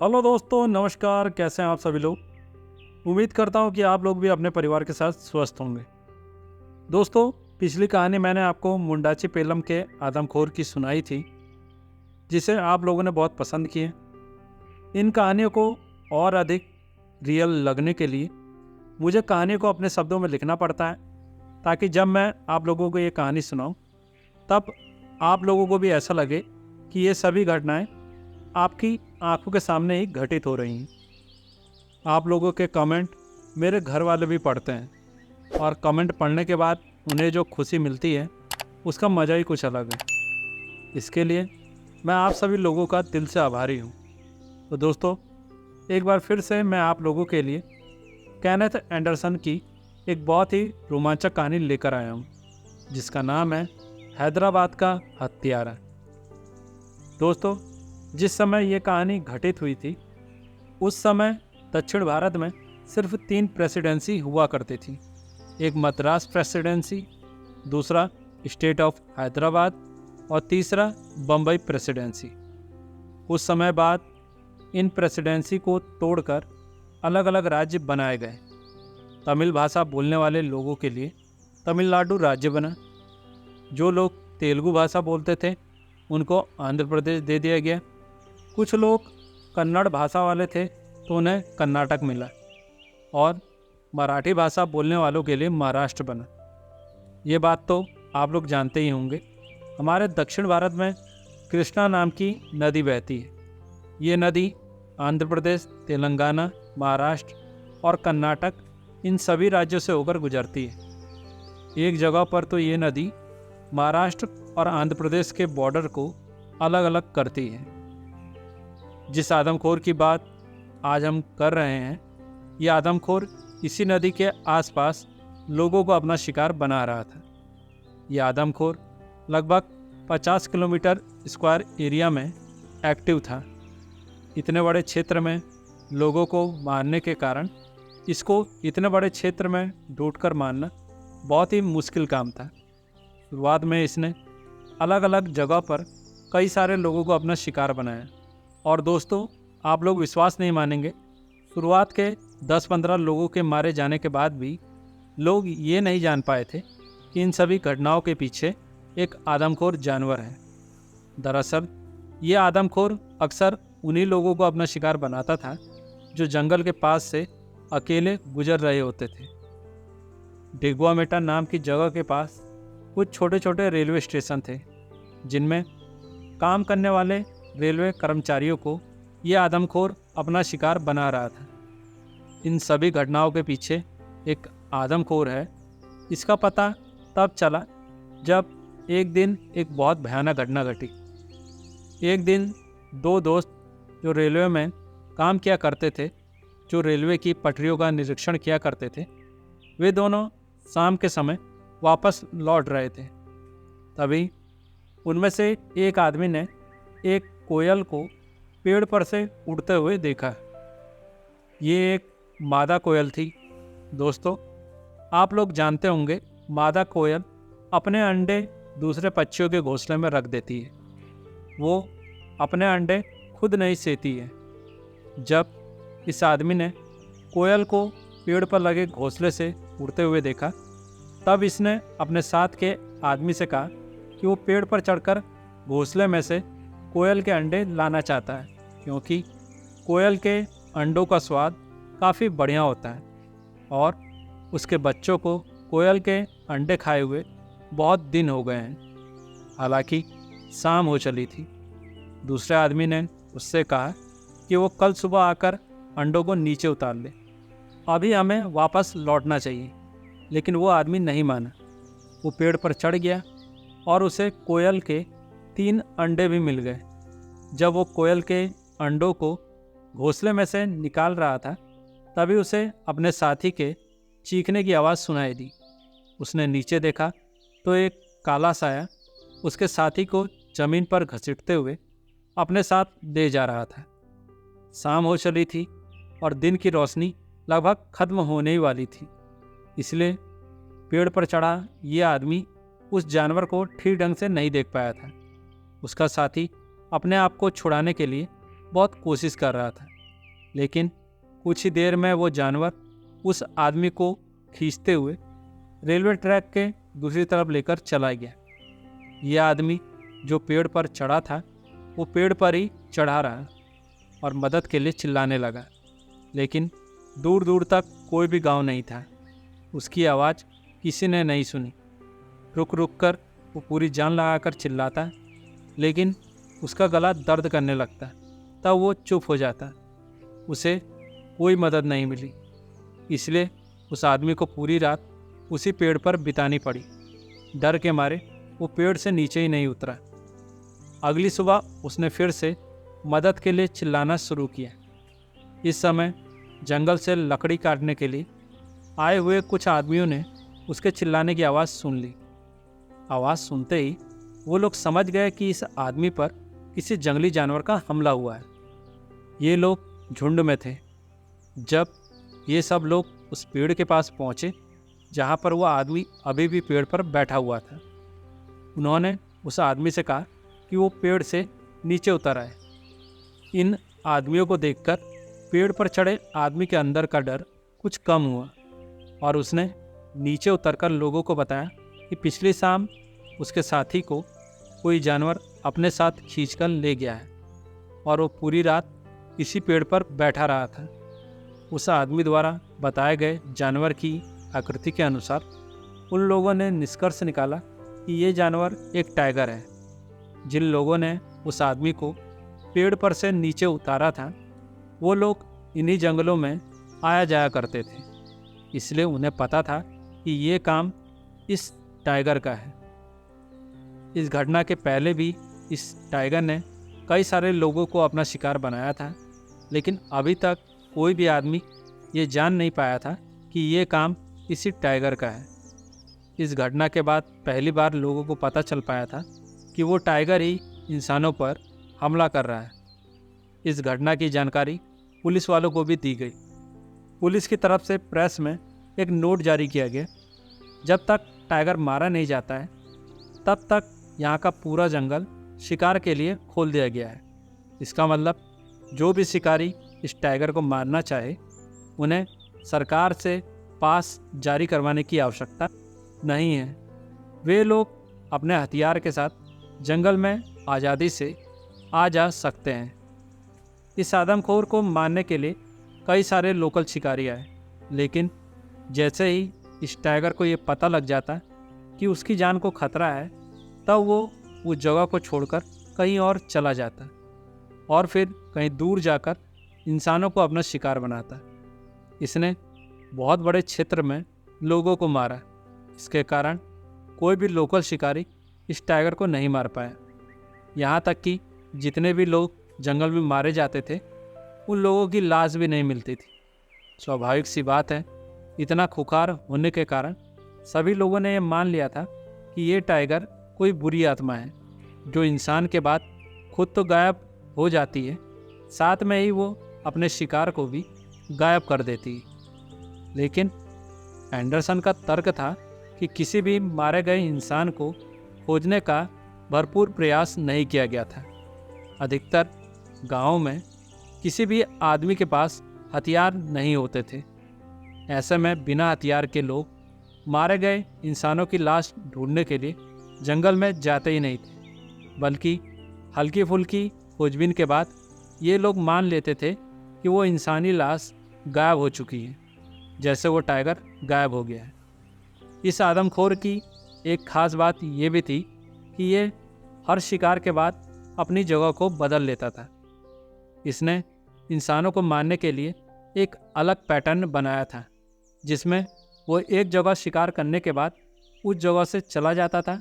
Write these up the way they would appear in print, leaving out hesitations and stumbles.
Hello दोस्तों, नमस्कार। कैसे हैं आप सभी लोग। उम्मीद करता हूं कि आप लोग भी अपने परिवार के साथ स्वस्थ होंगे। दोस्तों, पिछली कहानी मैंने आपको मुंडाची पेलम के आदमखोर की सुनाई थी, जिसे आप लोगों ने बहुत पसंद किए। इन कहानियों को और अधिक रियल लगने के लिए मुझे कहानी को अपने शब्दों में लिखना पड़ता है, ताकि जब मैं आप लोगों को ये कहानी सुनाऊं तब आप लोगों को भी ऐसा लगे कि ये सभी घटनाएं आपकी आंखों के सामने ही घटित हो रही हैं। आप लोगों के कमेंट मेरे घर वाले भी पढ़ते हैं, और कमेंट पढ़ने के बाद उन्हें जो खुशी मिलती है उसका मज़ा ही कुछ अलग है। इसके लिए मैं आप सभी लोगों का दिल से आभारी हूँ। तो दोस्तों, एक बार फिर से मैं आप लोगों के लिए केनेथ एंडरसन की एक बहुत ही रोमांचक कहानी लेकर आया हूँ, जिसका नाम है हैदराबाद का हत्यारा। दोस्तों, जिस समय ये कहानी घटित हुई थी उस समय दक्षिण भारत में सिर्फ 3 प्रेसिडेंसी हुआ करती थी। एक मद्रास प्रेसिडेंसी, दूसरा स्टेट ऑफ हैदराबाद और तीसरा बम्बई प्रेसिडेंसी। कुछ समय बाद इन प्रेसिडेंसी को तोड़कर अलग अलग राज्य बनाए गए। तमिल भाषा बोलने वाले लोगों के लिए तमिलनाडु राज्य बना। जो लोग तेलुगु भाषा बोलते थे उनको आंध्र प्रदेश दे दिया गया। कुछ लोग कन्नड़ भाषा वाले थे तो उन्हें कर्नाटक मिला, और मराठी भाषा बोलने वालों के लिए महाराष्ट्र बना। ये बात तो आप लोग जानते ही होंगे। हमारे दक्षिण भारत में कृष्णा नाम की नदी बहती है। ये नदी आंध्र प्रदेश, तेलंगाना, महाराष्ट्र और कर्नाटक, इन सभी राज्यों से होकर गुजरती है। एक जगह पर तो ये नदी महाराष्ट्र और आंध्र प्रदेश के बॉर्डर को अलग अलग करती है। जिस आदमखोर की बात आज हम कर रहे हैं, ये आदमखोर इसी नदी के आसपास लोगों को अपना शिकार बना रहा था। ये आदमखोर लगभग 50 किलोमीटर स्क्वायर एरिया में एक्टिव था। इतने बड़े क्षेत्र में लोगों को मारने के कारण इसको इतने बड़े क्षेत्र में ढूंढकर मारना बहुत ही मुश्किल काम था। शुरुआत में इसने अलग अलग जगह पर कई सारे लोगों को अपना शिकार बनाया। और दोस्तों, आप लोग विश्वास नहीं मानेंगे, शुरुआत के 10-15 लोगों के मारे जाने के बाद भी लोग ये नहीं जान पाए थे कि इन सभी घटनाओं के पीछे एक आदमखोर जानवर है। दरअसल ये आदमखोर अक्सर उन्हीं लोगों को अपना शिकार बनाता था जो जंगल के पास से अकेले गुजर रहे होते थे। डिगवामेटा नाम की जगह के पास कुछ छोटे छोटे रेलवे स्टेशन थे, जिनमें काम करने वाले रेलवे कर्मचारियों को यह आदमखोर अपना शिकार बना रहा था। इन सभी घटनाओं के पीछे एक आदमखोर है, इसका पता तब चला जब एक दिन एक बहुत भयानक घटना घटी। एक दिन 2 दोस्त जो रेलवे में काम किया करते थे, जो रेलवे की पटरियों का निरीक्षण किया करते थे, वे दोनों शाम के समय वापस लौट रहे थे। तभी उनमें से एक आदमी ने एक कोयल को पेड़ पर से उड़ते हुए देखा। ये एक मादा कोयल थी। दोस्तों, आप लोग जानते होंगे, मादा कोयल अपने अंडे दूसरे पक्षियों के घोंसले में रख देती है। वो अपने अंडे खुद नहीं सेती है। जब इस आदमी ने कोयल को पेड़ पर लगे घोंसले से उड़ते हुए देखा, तब इसने अपने साथ के आदमी से कहा कि वो पेड़ पर चढ़कर घोंसले में से कोयल के अंडे लाना चाहता है, क्योंकि कोयल के अंडों का स्वाद काफ़ी बढ़िया होता है और उसके बच्चों को कोयल के अंडे खाए हुए बहुत दिन हो गए हैं। हालांकि शाम हो चली थी। दूसरे आदमी ने उससे कहा कि वो कल सुबह आकर अंडों को नीचे उतार ले, अभी हमें वापस लौटना चाहिए। लेकिन वो आदमी नहीं माना। वो पेड़ पर चढ़ गया और उसे कोयल के 3 अंडे भी मिल गए। जब वो कोयल के अंडों को घोंसले में से निकाल रहा था, तभी उसे अपने साथी के चीखने की आवाज़ सुनाई दी। उसने नीचे देखा तो एक काला साया उसके साथी को ज़मीन पर घसीटते हुए अपने साथ ले जा रहा था। शाम हो चली थी और दिन की रोशनी लगभग खत्म होने ही वाली थी। इसलिए पेड़ पर चढ़ा ये आदमी उस जानवर को ठीक ढंग से नहीं देख पाया था। उसका साथी अपने आप को छुड़ाने के लिए बहुत कोशिश कर रहा था, लेकिन कुछ ही देर में वो जानवर उस आदमी को खींचते हुए रेलवे ट्रैक के दूसरी तरफ लेकर चला गया। यह आदमी जो पेड़ पर चढ़ा था वो पेड़ पर ही चढ़ा रहा और मदद के लिए चिल्लाने लगा, लेकिन दूर दूर तक कोई भी गांव नहीं था। उसकी आवाज़ किसी ने नहीं सुनी। रुक रुक कर वो पूरी जान लगाकर चिल्लाता, लेकिन उसका गला दर्द करने लगता। तब वो चुप हो जाता। उसे कोई मदद नहीं मिली, इसलिए उस आदमी को पूरी रात उसी पेड़ पर बितानी पड़ी। डर के मारे वो पेड़ से नीचे ही नहीं उतरा। अगली सुबह उसने फिर से मदद के लिए चिल्लाना शुरू किया। इस समय जंगल से लकड़ी काटने के लिए आए हुए कुछ आदमियों ने उसके चिल्लाने की आवाज़ सुन ली। आवाज़ सुनते ही वो लोग समझ गए कि इस आदमी पर किसी जंगली जानवर का हमला हुआ है। ये लोग झुंड में थे। जब ये सब लोग उस पेड़ के पास पहुँचे जहाँ पर वह आदमी अभी भी पेड़ पर बैठा हुआ था, उन्होंने उस आदमी से कहा कि वो पेड़ से नीचे उतर आए। इन आदमियों को देखकर पेड़ पर चढ़े आदमी के अंदर का डर कुछ कम हुआ और उसने नीचे उतरकर लोगों को बताया कि पिछली शाम उसके साथी को कोई जानवर अपने साथ खींचकर ले गया है और वो पूरी रात इसी पेड़ पर बैठा रहा था। उस आदमी द्वारा बताए गए जानवर की आकृति के अनुसार उन लोगों ने निष्कर्ष निकाला कि ये जानवर एक टाइगर है। जिन लोगों ने उस आदमी को पेड़ पर से नीचे उतारा था वो लोग इन्हीं जंगलों में आया जाया करते थे, इसलिए उन्हें पता था कि ये काम इस टाइगर का है। इस घटना के पहले भी इस टाइगर ने कई सारे लोगों को अपना शिकार बनाया था, लेकिन अभी तक कोई भी आदमी ये जान नहीं पाया था कि ये काम इसी टाइगर का है। इस घटना के बाद पहली बार लोगों को पता चल पाया था कि वो टाइगर ही इंसानों पर हमला कर रहा है। इस घटना की जानकारी पुलिस वालों को भी दी गई। पुलिस की तरफ से प्रेस में एक नोट जारी किया गया, जब तक टाइगर मारा नहीं जाता है तब तक यहाँ का पूरा जंगल शिकार के लिए खोल दिया गया है। इसका मतलब जो भी शिकारी इस टाइगर को मारना चाहे उन्हें सरकार से पास जारी करवाने की आवश्यकता नहीं है। वे लोग अपने हथियार के साथ जंगल में आज़ादी से आ जा सकते हैं। इस आदमखोर को मारने के लिए कई सारे लोकल शिकारी आए, लेकिन जैसे ही इस टाइगर को ये पता लग जाता कि उसकी जान को खतरा है, तब वो उस जगह को छोड़कर कहीं और चला जाता और फिर कहीं दूर जाकर इंसानों को अपना शिकार बनाता। इसने बहुत बड़े क्षेत्र में लोगों को मारा। इसके कारण कोई भी लोकल शिकारी इस टाइगर को नहीं मार पाया। यहाँ तक कि जितने भी लोग जंगल में मारे जाते थे उन लोगों की लाश भी नहीं मिलती थी। स्वाभाविक सी बात है, इतना खुखार होने के कारण सभी लोगों ने यह मान लिया था कि ये टाइगर कोई बुरी आत्मा है जो इंसान के बाद खुद तो गायब हो जाती है, साथ में ही वो अपने शिकार को भी गायब कर देती है। लेकिन एंडरसन का तर्क था कि किसी भी मारे गए इंसान को खोजने का भरपूर प्रयास नहीं किया गया था। अधिकतर गाँव में किसी भी आदमी के पास हथियार नहीं होते थे। ऐसे में बिना हथियार के लोग मारे गए इंसानों की लाश ढूंढने के लिए जंगल में जाते ही नहीं थे, बल्कि हल्की फुल्की खोजबीन के बाद ये लोग मान लेते थे कि वो इंसानी लाश गायब हो चुकी है, जैसे वो टाइगर गायब हो गया है। इस आदमखोर की एक ख़ास बात ये भी थी कि ये हर शिकार के बाद अपनी जगह को बदल लेता था। इसने इंसानों को मारने के लिए एक अलग पैटर्न बनाया था, जिसमें वो एक जगह शिकार करने के बाद उस जगह से चला जाता था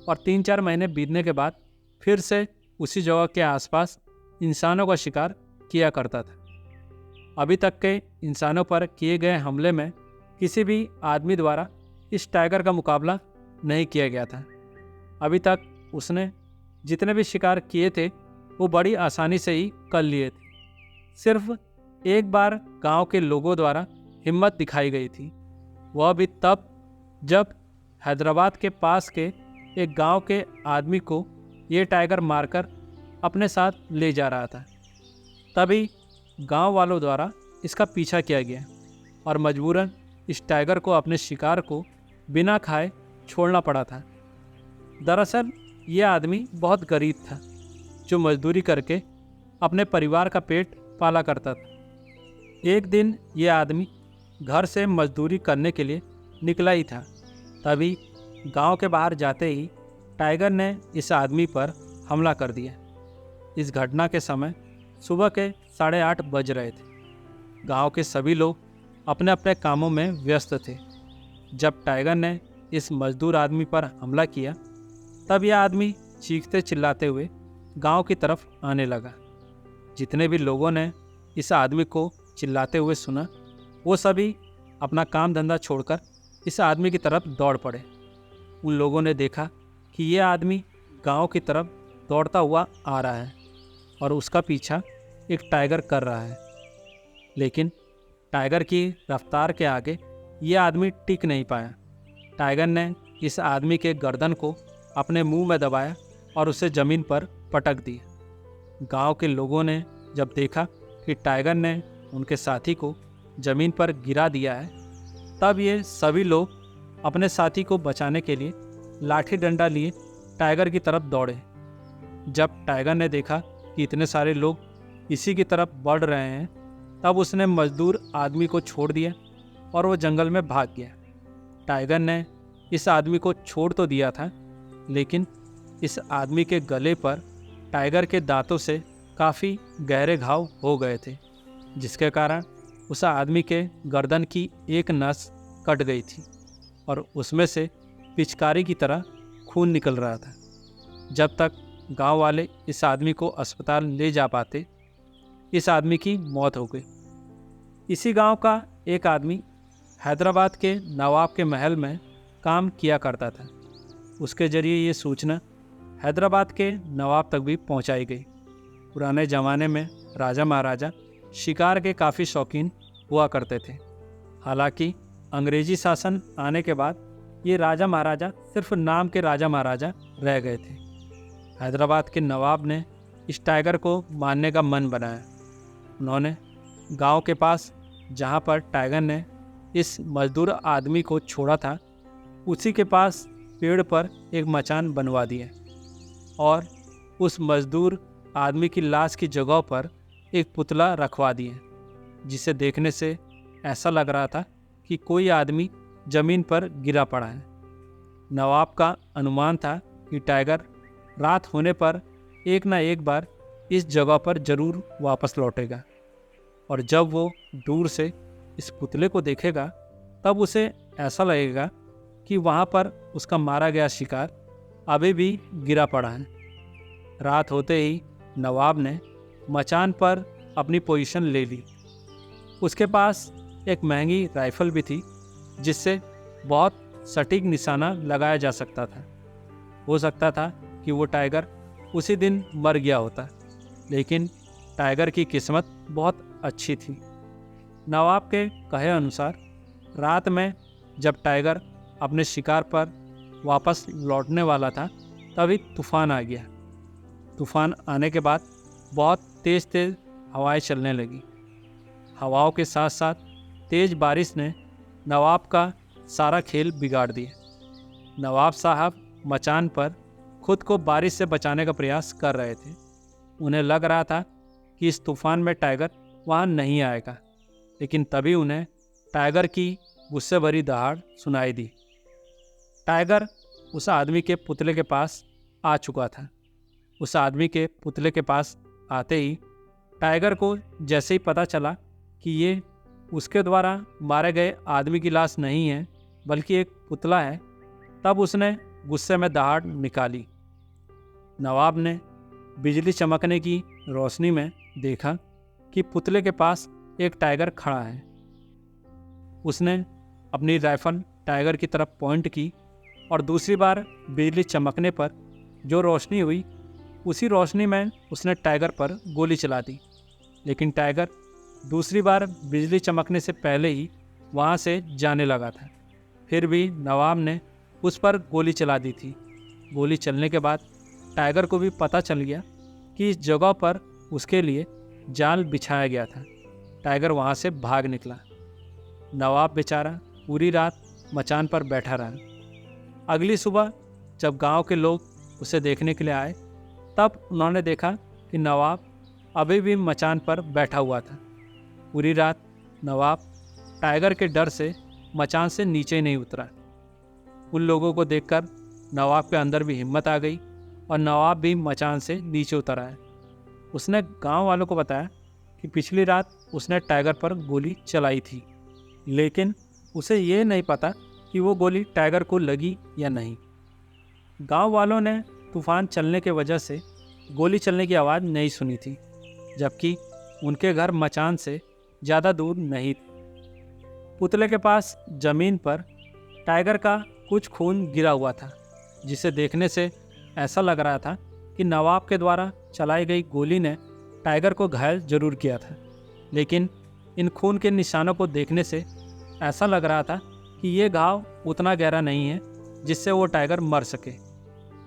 और 3-4 महीने बीतने के बाद फिर से उसी जगह के आसपास इंसानों का शिकार किया करता था। अभी तक के इंसानों पर किए गए हमले में किसी भी आदमी द्वारा इस टाइगर का मुकाबला नहीं किया गया था। अभी तक उसने जितने भी शिकार किए थे वो बड़ी आसानी से ही कर लिए थे। सिर्फ एक बार गांव के लोगों द्वारा हिम्मत दिखाई गई थी, वह भी तब जब हैदराबाद के पास के एक गांव के आदमी को ये टाइगर मारकर अपने साथ ले जा रहा था। तभी गांव वालों द्वारा इसका पीछा किया गया और मजबूरन इस टाइगर को अपने शिकार को बिना खाए छोड़ना पड़ा था। दरअसल ये आदमी बहुत गरीब था, जो मजदूरी करके अपने परिवार का पेट पाला करता था। एक दिन ये आदमी घर से मजदूरी करने के लिए निकला ही था। तभी गांव के बाहर जाते ही टाइगर ने इस आदमी पर हमला कर दिया। इस घटना के समय सुबह के 8:30 बज रहे थे। गांव के सभी लोग अपने अपने कामों में व्यस्त थे। जब टाइगर ने इस मजदूर आदमी पर हमला किया, तब यह आदमी चीखते चिल्लाते हुए गांव की तरफ आने लगा। जितने भी लोगों ने इस आदमी को चिल्लाते हुए सुना, वो सभी अपना काम धंधा छोड़कर इस आदमी की तरफ दौड़ पड़े। उन लोगों ने देखा कि यह आदमी गांव की तरफ दौड़ता हुआ आ रहा है और उसका पीछा एक टाइगर कर रहा है। लेकिन टाइगर की रफ्तार के आगे यह आदमी टिक नहीं पाया। टाइगर ने इस आदमी के गर्दन को अपने मुंह में दबाया और उसे ज़मीन पर पटक दिया। गांव के लोगों ने जब देखा कि टाइगर ने उनके साथी को ज़मीन पर गिरा दिया है, तब ये सभी लोग अपने साथी को बचाने के लिए लाठी डंडा लिए टाइगर की तरफ दौड़े। जब टाइगर ने देखा कि इतने सारे लोग इसी की तरफ बढ़ रहे हैं, तब उसने मजदूर आदमी को छोड़ दिया और वो जंगल में भाग गया। टाइगर ने इस आदमी को छोड़ तो दिया था, लेकिन इस आदमी के गले पर टाइगर के दांतों से काफ़ी गहरे घाव हो गए थे, जिसके कारण उस आदमी के गर्दन की एक नस कट गई थी और उसमें से पिचकारी की तरह खून निकल रहा था। जब तक गांव वाले इस आदमी को अस्पताल ले जा पाते, इस आदमी की मौत हो गई। इसी गांव का एक आदमी हैदराबाद के नवाब के महल में काम किया करता था। उसके जरिए ये सूचना हैदराबाद के नवाब तक भी पहुंचाई गई। पुराने ज़माने में राजा महाराजा शिकार के काफ़ी शौकीन हुआ करते थे। हालांकि अंग्रेजी शासन आने के बाद ये राजा महाराजा सिर्फ नाम के राजा महाराजा रह गए थे। हैदराबाद के नवाब ने इस टाइगर को मारने का मन बनाया। उन्होंने गांव के पास जहां पर टाइगर ने इस मजदूर आदमी को छोड़ा था, उसी के पास पेड़ पर एक मचान बनवा दिया और उस मजदूर आदमी की लाश की जगह पर एक पुतला रखवा दिया, जिसे देखने से ऐसा लग रहा था कि कोई आदमी ज़मीन पर गिरा पड़ा है। नवाब का अनुमान था कि टाइगर रात होने पर एक ना एक बार इस जगह पर ज़रूर वापस लौटेगा और जब वो दूर से इस पुतले को देखेगा, तब उसे ऐसा लगेगा कि वहाँ पर उसका मारा गया शिकार अभी भी गिरा पड़ा है। रात होते ही नवाब ने मचान पर अपनी पोजीशन ले ली। उसके पास एक महंगी राइफल भी थी, जिससे बहुत सटीक निशाना लगाया जा सकता था। हो सकता था कि वो टाइगर उसी दिन मर गया होता, लेकिन टाइगर की किस्मत बहुत अच्छी थी। नवाब के कहे अनुसार रात में जब टाइगर अपने शिकार पर वापस लौटने वाला था, तभी तूफान आ गया। तूफान आने के बाद बहुत तेज़ तेज़ हवाएं चलने लगी। हवाओं के साथ साथ तेज़ बारिश ने नवाब का सारा खेल बिगाड़ दिया। नवाब साहब मचान पर खुद को बारिश से बचाने का प्रयास कर रहे थे। उन्हें लग रहा था कि इस तूफान में टाइगर वहाँ नहीं आएगा, लेकिन तभी उन्हें टाइगर की गुस्से भरी दहाड़ सुनाई दी। टाइगर उस आदमी के पुतले के पास आ चुका था। उस आदमी के पुतले के पास आते ही टाइगर को जैसे ही पता चला कि ये उसके द्वारा मारे गए आदमी की लाश नहीं है, बल्कि एक पुतला है, तब उसने गुस्से में दहाड़ निकाली। नवाब ने बिजली चमकने की रोशनी में देखा कि पुतले के पास एक टाइगर खड़ा है। उसने अपनी राइफल टाइगर की तरफ पॉइंट की और दूसरी बार बिजली चमकने पर जो रोशनी हुई, उसी रोशनी में उसने टाइगर पर गोली चला दी। लेकिन टाइगर दूसरी बार बिजली चमकने से पहले ही वहाँ से जाने लगा था। फिर भी नवाब ने उस पर गोली चला दी थी। गोली चलने के बाद टाइगर को भी पता चल गया कि इस जगह पर उसके लिए जाल बिछाया गया था। टाइगर वहाँ से भाग निकला। नवाब बेचारा पूरी रात मचान पर बैठा रहा। अगली सुबह जब गांव के लोग उसे देखने के लिए आए, तब उन्होंने देखा कि नवाब अभी भी मचान पर बैठा हुआ था। पूरी रात नवाब टाइगर के डर से मचान से नीचे नहीं उतरा। उन लोगों को देखकर नवाब के अंदर भी हिम्मत आ गई और नवाब भी मचान से नीचे उतर आया। उसने गांव वालों को बताया कि पिछली रात उसने टाइगर पर गोली चलाई थी, लेकिन उसे ये नहीं पता कि वो गोली टाइगर को लगी या नहीं। गांव वालों ने तूफान चलने के वजह से गोली चलने की आवाज़ नहीं सुनी थी, जबकि उनके घर मचान से ज़्यादा दूर नहीं थे। पुतले के पास ज़मीन पर टाइगर का कुछ खून गिरा हुआ था, जिसे देखने से ऐसा लग रहा था कि नवाब के द्वारा चलाई गई गोली ने टाइगर को घायल जरूर किया था। लेकिन इन खून के निशानों को देखने से ऐसा लग रहा था कि ये घाव उतना गहरा नहीं है जिससे वो टाइगर मर सके।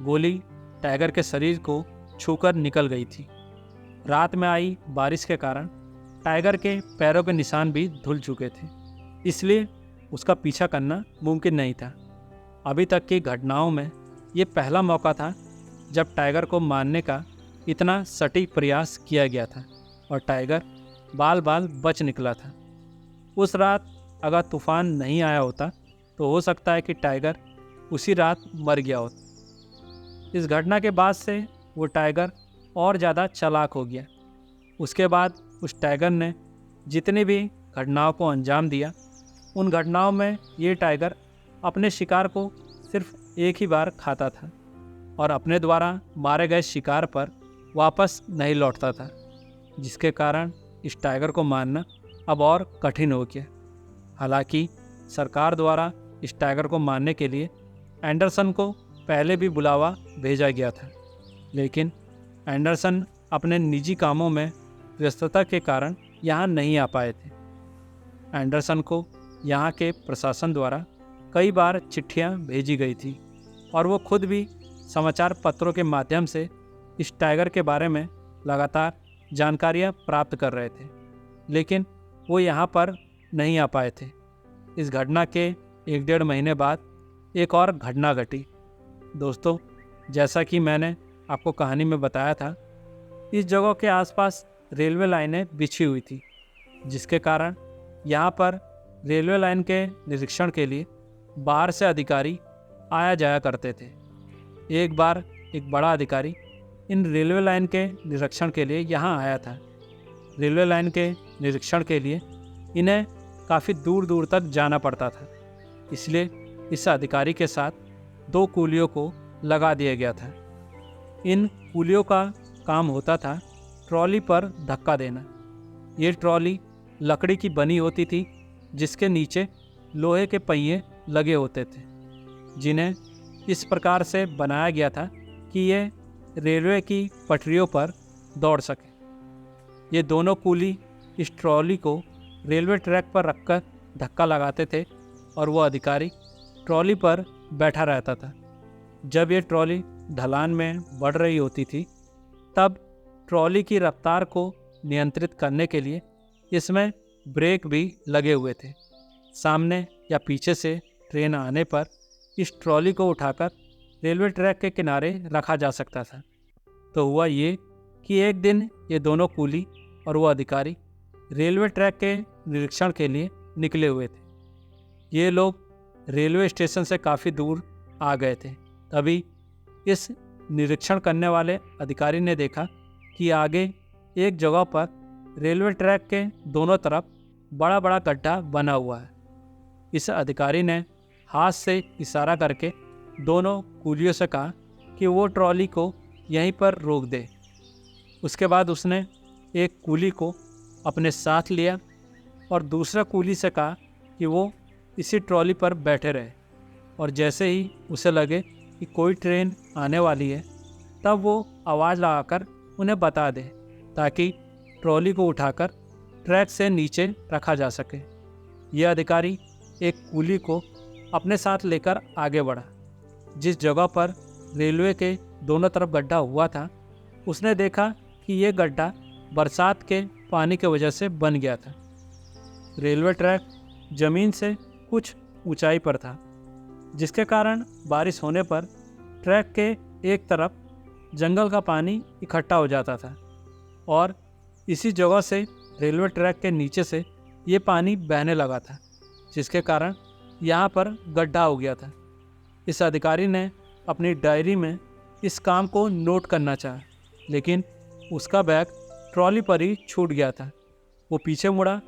गोली टाइगर के शरीर को छूकर निकल गई थी। रात में आई बारिश के कारण टाइगर के पैरों के निशान भी धुल चुके थे, इसलिए उसका पीछा करना मुमकिन नहीं था। अभी तक की घटनाओं में ये पहला मौका था जब टाइगर को मारने का इतना सटीक प्रयास किया गया था और टाइगर बाल बाल बच निकला था। उस रात अगर तूफान नहीं आया होता तो हो सकता है कि टाइगर उसी रात मर गया होता। इस घटना के बाद से वो टाइगर और ज़्यादा चालाक हो गया। उसके बाद उस टाइगर ने जितनी भी घटनाओं को अंजाम दिया, उन घटनाओं में ये टाइगर अपने शिकार को सिर्फ एक ही बार खाता था और अपने द्वारा मारे गए शिकार पर वापस नहीं लौटता था, जिसके कारण इस टाइगर को मारना अब और कठिन हो गया। हालांकि सरकार द्वारा इस टाइगर को मारने के लिए एंडरसन को पहले भी बुलावा भेजा गया था, लेकिन एंडरसन अपने निजी कामों में व्यस्तता के कारण यहाँ नहीं आ पाए थे। एंडरसन को यहाँ के प्रशासन द्वारा कई बार चिट्ठियाँ भेजी गई थी और वो खुद भी समाचार पत्रों के माध्यम से इस टाइगर के बारे में लगातार जानकारियाँ प्राप्त कर रहे थे, लेकिन वो यहाँ पर नहीं आ पाए थे। इस घटना के 1-1.5 महीने बाद एक और घटना घटी। दोस्तों, जैसा कि मैंने आपको कहानी में बताया था, इस जगह के आसपास रेलवे लाइनें बिछी हुई थी, जिसके कारण यहाँ पर रेलवे लाइन के निरीक्षण के लिए बाहर से अधिकारी आया जाया करते थे। एक बार एक बड़ा अधिकारी इन रेलवे लाइन के निरीक्षण के लिए यहाँ आया था। रेलवे लाइन के निरीक्षण के लिए इन्हें काफ़ी दूर दूर तक जाना पड़ता था, इसलिए इस अधिकारी के साथ 2 कूलियों को लगा दिया गया था। इन कूलियों का काम होता था ट्रॉली पर धक्का देना। ये ट्रॉली लकड़ी की बनी होती थी, जिसके नीचे लोहे के पहिए लगे होते थे, जिन्हें इस प्रकार से बनाया गया था कि ये रेलवे की पटरियों पर दौड़ सके। ये दोनों कूली इस ट्रॉली को रेलवे ट्रैक पर रखकर धक्का लगाते थे और वो अधिकारी ट्रॉली पर बैठा रहता था। जब ये ट्रॉली ढलान में बढ़ रही होती थी, तब ट्रॉली की रफ्तार को नियंत्रित करने के लिए इसमें ब्रेक भी लगे हुए थे। सामने या पीछे से ट्रेन आने पर इस ट्रॉली को उठाकर रेलवे ट्रैक के किनारे रखा जा सकता था। तो हुआ ये कि एक दिन ये दोनों कूली और वो अधिकारी रेलवे ट्रैक के निरीक्षण के लिए निकले हुए थे। ये लोग रेलवे स्टेशन से काफ़ी दूर आ गए थे। तभी इस निरीक्षण करने वाले अधिकारी ने देखा कि आगे एक जगह पर रेलवे ट्रैक के दोनों तरफ बड़ा बड़ा गड्ढा बना हुआ है। इस अधिकारी ने हाथ से इशारा करके दोनों कूलियों से कहा कि वो ट्रॉली को यहीं पर रोक दे। उसके बाद उसने एक कूली को अपने साथ लिया और दूसरा कूली से कहा कि वो इसी ट्रॉली पर बैठे रहे, और जैसे ही उसे लगे कि कोई ट्रेन आने वाली है, तब वो आवाज़ लगाकर उन्हें बता दे, ताकि ट्रॉली को उठाकर ट्रैक से नीचे रखा जा सके। यह अधिकारी एक कूली को अपने साथ लेकर आगे बढ़ा। जिस जगह पर रेलवे के दोनों तरफ गड्ढा हुआ था, उसने देखा कि ये गड्ढा बरसात के पानी की वजह से बन गया था। रेलवे ट्रैक जमीन से कुछ ऊंचाई पर था, जिसके कारण बारिश होने पर ट्रैक के एक तरफ जंगल का पानी इकट्ठा हो जाता था और इसी जगह से रेलवे ट्रैक के नीचे से ये पानी बहने लगा था, जिसके कारण यहाँ पर गड्ढा हो गया था। इस अधिकारी ने अपनी डायरी में इस काम को नोट करना चाहा, लेकिन उसका बैग ट्रॉली पर ही छूट गया था। वो पीछे मुड़ा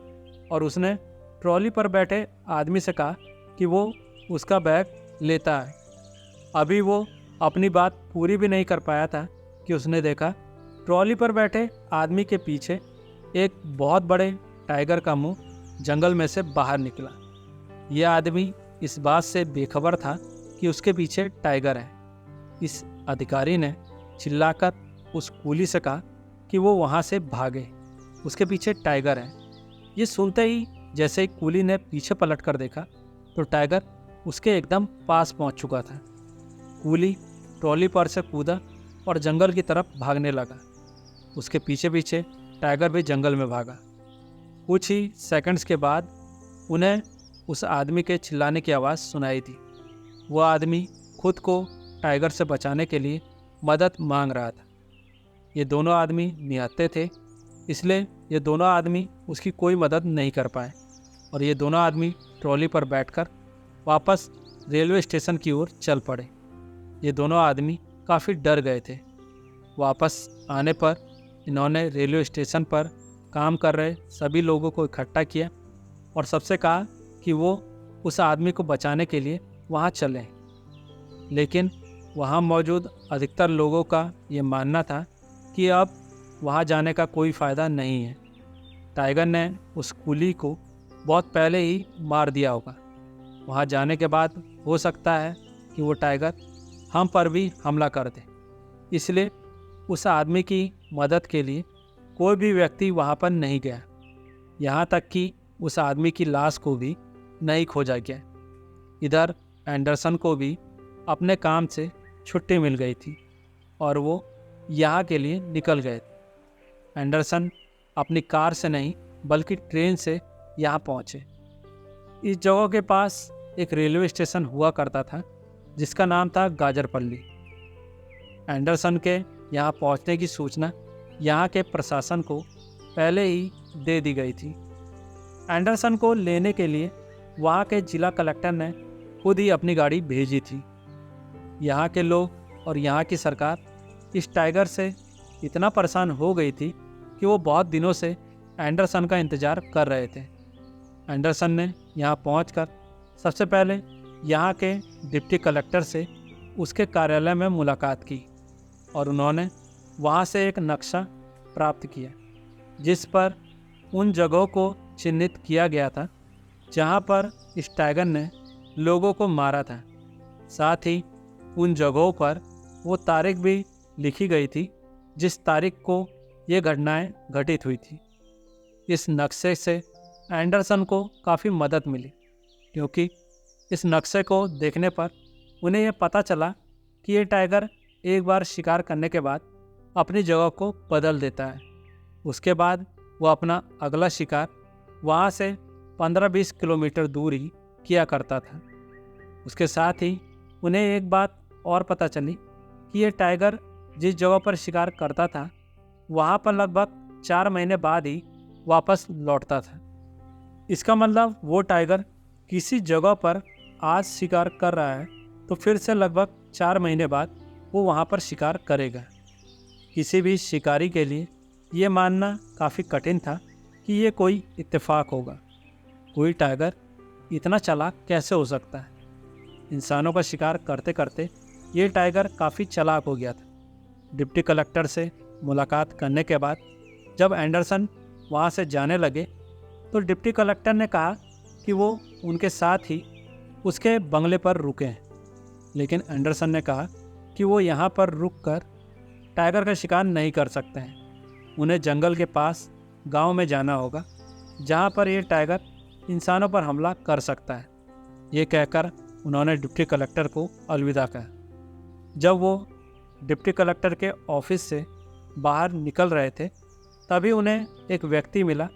और उसने ट्रॉली पर बैठे आदमी से कहा कि वो उसका बैग लेता है। अभी वो अपनी बात पूरी भी नहीं कर पाया था कि उसने देखा ट्रॉली पर बैठे आदमी के पीछे एक बहुत बड़े टाइगर का मुंह जंगल में से बाहर निकला। यह आदमी इस बात से बेखबर था कि उसके पीछे टाइगर है। इस अधिकारी ने चिल्लाकर उस कूली से कहा कि वो वहाँ से भागे, उसके पीछे टाइगर है। ये सुनते ही जैसे ही कूली ने पीछे पलट कर देखा तो टाइगर उसके एकदम पास पहुँच चुका था। कूली ट्रॉली पर से कूदा और जंगल की तरफ भागने लगा। उसके पीछे पीछे टाइगर भी जंगल में भागा। कुछ ही सेकंड्स के बाद उन्हें उस आदमी के चिल्लाने की आवाज़ सुनाई दी। वह आदमी खुद को टाइगर से बचाने के लिए मदद मांग रहा था। ये दोनों आदमी निहत्थे थे, इसलिए ये दोनों आदमी उसकी कोई मदद नहीं कर पाए और ये दोनों आदमी ट्रॉली पर बैठकर वापस रेलवे स्टेशन की ओर चल पड़े। ये दोनों आदमी काफ़ी डर गए थे। वापस आने पर इन्होंने रेलवे स्टेशन पर काम कर रहे सभी लोगों को इकट्ठा किया और सबसे कहा कि वो उस आदमी को बचाने के लिए वहाँ चलें। लेकिन वहाँ मौजूद अधिकतर लोगों का ये मानना था कि अब वहाँ जाने का कोई फ़ायदा नहीं है। टाइगर ने उस कूली को बहुत पहले ही मार दिया होगा। वहाँ जाने के बाद हो सकता है कि वो टाइगर हम पर भी हमला कर दे, इसलिए उस आदमी की मदद के लिए कोई भी व्यक्ति वहाँ पर नहीं गया। यहाँ तक कि उस आदमी की लाश को भी नहीं खोजा गया। इधर एंडरसन को भी अपने काम से छुट्टी मिल गई थी और वो यहाँ के लिए निकल गए थे। एंडरसन अपनी कार से नहीं बल्कि ट्रेन से यहाँ पहुँचे। इस जगह के पास एक रेलवे स्टेशन हुआ करता था जिसका नाम था गाजरपल्ली। एंडरसन के यहाँ पहुँचने की सूचना यहाँ के प्रशासन को पहले ही दे दी गई थी। एंडरसन को लेने के लिए वहाँ के जिला कलेक्टर ने खुद ही अपनी गाड़ी भेजी थी। यहाँ के लोग और यहाँ की सरकार इस टाइगर से इतना परेशान हो गई थी कि वो बहुत दिनों से एंडरसन का इंतज़ार कर रहे थे। एंडरसन ने यहाँ पहुंचकर सबसे पहले यहाँ के डिप्टी कलेक्टर से उसके कार्यालय में मुलाकात की और उन्होंने वहाँ से एक नक्शा प्राप्त किया जिस पर उन जगहों को चिन्हित किया गया था जहाँ पर इस टाइगर ने लोगों को मारा था। साथ ही उन जगहों पर वो तारीख भी लिखी गई थी जिस तारीख को ये घटनाएं घटित हुई थी। इस नक्शे से एंडरसन को काफ़ी मदद मिली क्योंकि इस नक्शे को देखने पर उन्हें यह पता चला कि ये टाइगर एक बार शिकार करने के बाद अपनी जगह को बदल देता है। उसके बाद वो अपना अगला शिकार वहाँ से 15-20 किलोमीटर दूर ही किया करता था। उसके साथ ही उन्हें एक बात और पता चली कि ये टाइगर जिस जगह पर शिकार करता था वहाँ पर लगभग 4 महीने बाद ही वापस लौटता था। इसका मतलब वो टाइगर किसी जगह पर आज शिकार कर रहा है तो फिर से लगभग 4 महीने बाद वो वहाँ पर शिकार करेगा। किसी भी शिकारी के लिए ये मानना काफ़ी कठिन था कि ये कोई इत्तेफाक होगा। कोई टाइगर इतना चालाक कैसे हो सकता है। इंसानों का शिकार करते करते ये टाइगर काफ़ी चालाक हो गया था। डिप्टी कलेक्टर से मुलाकात करने के बाद जब एंडरसन वहाँ से जाने लगे तो डिप्टी कलेक्टर ने कहा कि वो उनके साथ ही उसके बंगले पर रुकें, लेकिन एंडरसन ने कहा कि वो यहाँ पर रुककर टाइगर का शिकार नहीं कर सकते हैं। उन्हें जंगल के पास गांव में जाना होगा जहाँ पर ये टाइगर इंसानों पर हमला कर सकता है। ये कहकर उन्होंने डिप्टी कलेक्टर को अलविदा कहा। जब वो डिप्टी कलेक्टर के ऑफिस से बाहर निकल रहे थे तभी उन्हें एक व्यक्ति मिला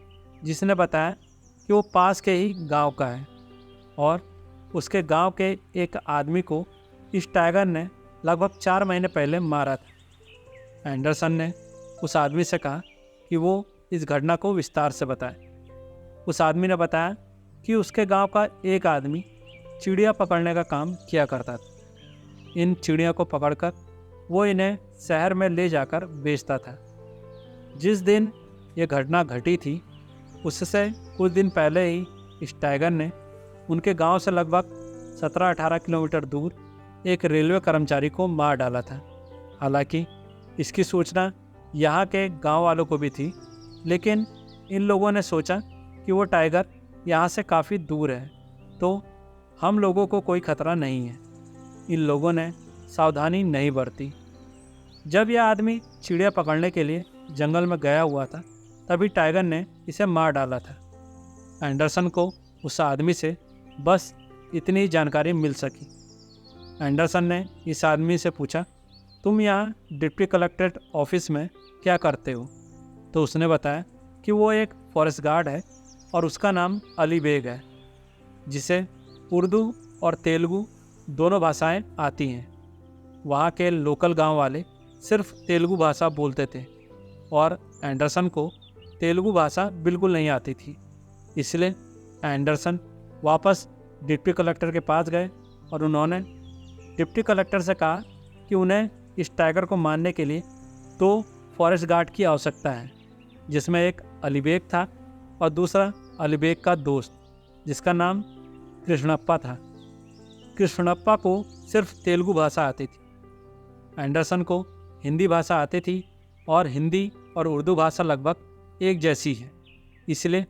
जिसने बताया कि वो पास के ही गांव का है और उसके गांव के एक आदमी को इस टाइगर ने लगभग 4 महीने पहले मारा था। एंडरसन ने उस आदमी से कहा कि वो इस घटना को विस्तार से बताए। उस आदमी ने बताया कि उसके गांव का एक आदमी चिड़िया पकड़ने का काम किया करता था। इन चिड़िया को पकड़कर वो इन्हें शहर में ले जाकर बेचता था। जिस दिन ये घटना घटी थी उससे कुछ दिन पहले ही इस टाइगर ने उनके गांव से लगभग 17-18 किलोमीटर दूर एक रेलवे कर्मचारी को मार डाला था। हालांकि इसकी सूचना यहाँ के गांव वालों को भी थी, लेकिन इन लोगों ने सोचा कि वो टाइगर यहाँ से काफ़ी दूर है तो हम लोगों को कोई खतरा नहीं है। इन लोगों ने सावधानी नहीं बरती। जब यह आदमी चिड़िया पकड़ने के लिए जंगल में गया हुआ था तभी टाइगर ने इसे मार डाला था। एंडरसन को उस आदमी से बस इतनी ही जानकारी मिल सकी। एंडरसन ने इस आदमी से पूछा, तुम यहाँ डिप्टी कलेक्ट्रेट ऑफिस में क्या करते हो? तो उसने बताया कि वो एक फॉरेस्ट गार्ड है और उसका नाम अली बेग है, जिसे उर्दू और तेलुगु दोनों भाषाएं आती हैं। वहाँ के लोकल गांव वाले सिर्फ तेलुगु भाषा बोलते थे और एंडरसन को तेलुगु भाषा बिल्कुल नहीं आती थी। इसलिए एंडरसन वापस डिप्टी कलेक्टर के पास गए और उन्होंने डिप्टी कलेक्टर से कहा कि उन्हें इस टाइगर को मारने के लिए 2 फॉरेस्ट गार्ड की आवश्यकता है, जिसमें एक अली बेग था और दूसरा अली बेग का दोस्त जिसका नाम कृष्णप्पा था। कृष्णप्पा को सिर्फ तेलुगु भाषा आती थी, एंडरसन को हिंदी भाषा आती थी और हिंदी और उर्दू भाषा लगभग एक जैसी है। इसलिए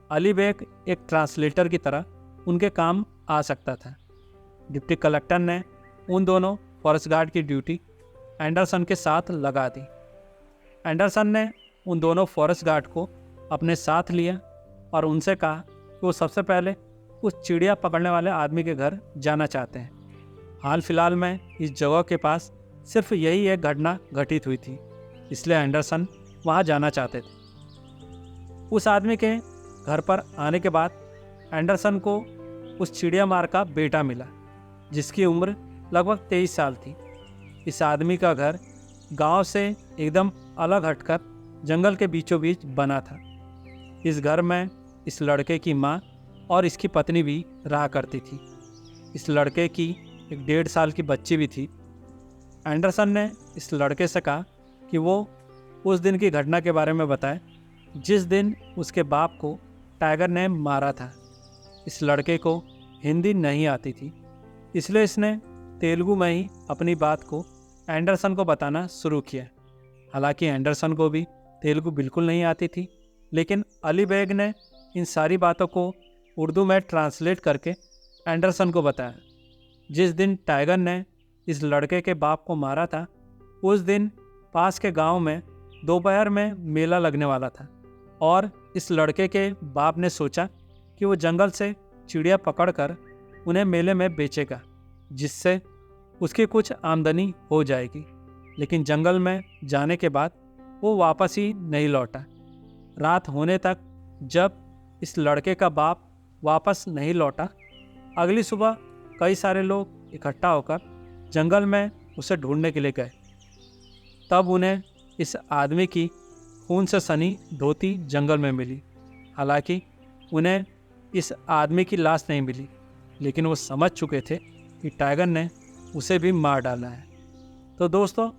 अली बेग एक ट्रांसलेटर की तरह उनके काम आ सकता था। डिप्टी कलेक्टर ने उन दोनों फॉरेस्ट गार्ड की ड्यूटी एंडरसन के साथ लगा दी। एंडरसन ने उन दोनों फॉरेस्ट गार्ड को अपने साथ लिया और उनसे कहा कि वो सबसे पहले उस चिड़िया पकड़ने वाले आदमी के घर जाना चाहते हैं। हाल फिलहाल में इस जगह के पास सिर्फ यही एक घटना घटित हुई थी, इसलिए एंडरसन वहाँ जाना चाहते थे। उस आदमी के घर पर आने के बाद एंडरसन को उस चिड़िया मार का बेटा मिला, जिसकी उम्र लगभग 23 साल थी। इस आदमी का घर गांव से एकदम अलग हटकर जंगल के बीचों बीच बना था। इस घर में इस लड़के की माँ और इसकी पत्नी भी रहा करती थी। इस लड़के की एक 1.5 साल की बच्ची भी थी। एंडरसन ने इस लड़के से कहा कि वो उस दिन की घटना के बारे में बताए जिस दिन उसके बाप को टाइगर ने मारा था। इस लड़के को हिंदी नहीं आती थी, इसलिए इसने तेलुगु में ही अपनी बात को एंडरसन को बताना शुरू किया। हालांकि एंडरसन को भी तेलुगु बिल्कुल नहीं आती थी, लेकिन अली बेग ने इन सारी बातों को उर्दू में ट्रांसलेट करके एंडरसन को बताया। जिस दिन टाइगर ने इस लड़के के बाप को मारा था, उस दिन पास के गांव में दोपहर में मेला लगने वाला था और इस लड़के के बाप ने सोचा कि वो जंगल से चिड़िया पकड़कर उन्हें मेले में बेचेगा, जिससे उसकी कुछ आमदनी हो जाएगी। लेकिन जंगल में जाने के बाद वो वापस ही नहीं लौटा। रात होने तक जब इस लड़के का बाप वापस नहीं लौटा, अगली सुबह कई सारे लोग इकट्ठा होकर जंगल में उसे ढूंढने के लिए गए। तब उन्हें इस आदमी की खून से सनी धोती जंगल में मिली। हालांकि उन्हें इस आदमी की लाश नहीं मिली, लेकिन वो समझ चुके थे कि टाइगर ने उसे भी मार डाला है। तो दोस्तों,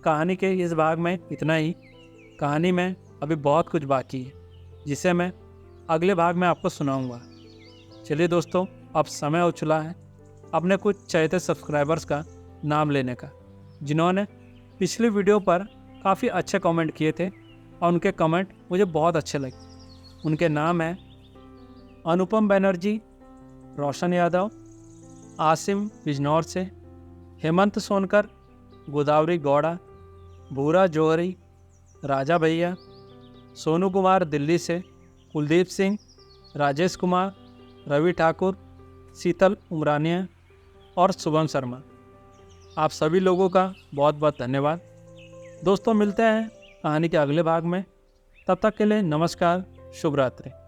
कहानी के इस भाग में इतना ही। कहानी में अभी बहुत कुछ बाकी है, जिसे मैं अगले भाग में आपको सुनाऊंगा। चलिए दोस्तों, अब समय हो चुका है अपने कुछ चहेते सब्सक्राइबर्स का नाम लेने का, जिन्होंने पिछली वीडियो पर काफ़ी अच्छे कमेंट किए थे और उनके कमेंट मुझे बहुत अच्छे लगे। उनके नाम हैं अनुपम बनर्जी, रोशन यादव, आसिम बिजनौर से, हेमंत सोनकर, गोदावरी गौड़ा, भूरा जौहरी, राजा भैया, सोनू कुमार दिल्ली से, कुलदीप सिंह, राजेश कुमार, रवि ठाकुर, शीतल उमरानिया और शुभम शर्मा। आप सभी लोगों का बहुत बहुत धन्यवाद। दोस्तों मिलते हैं कहानी के अगले भाग में। तब तक के लिए नमस्कार, शुभ रात्रि।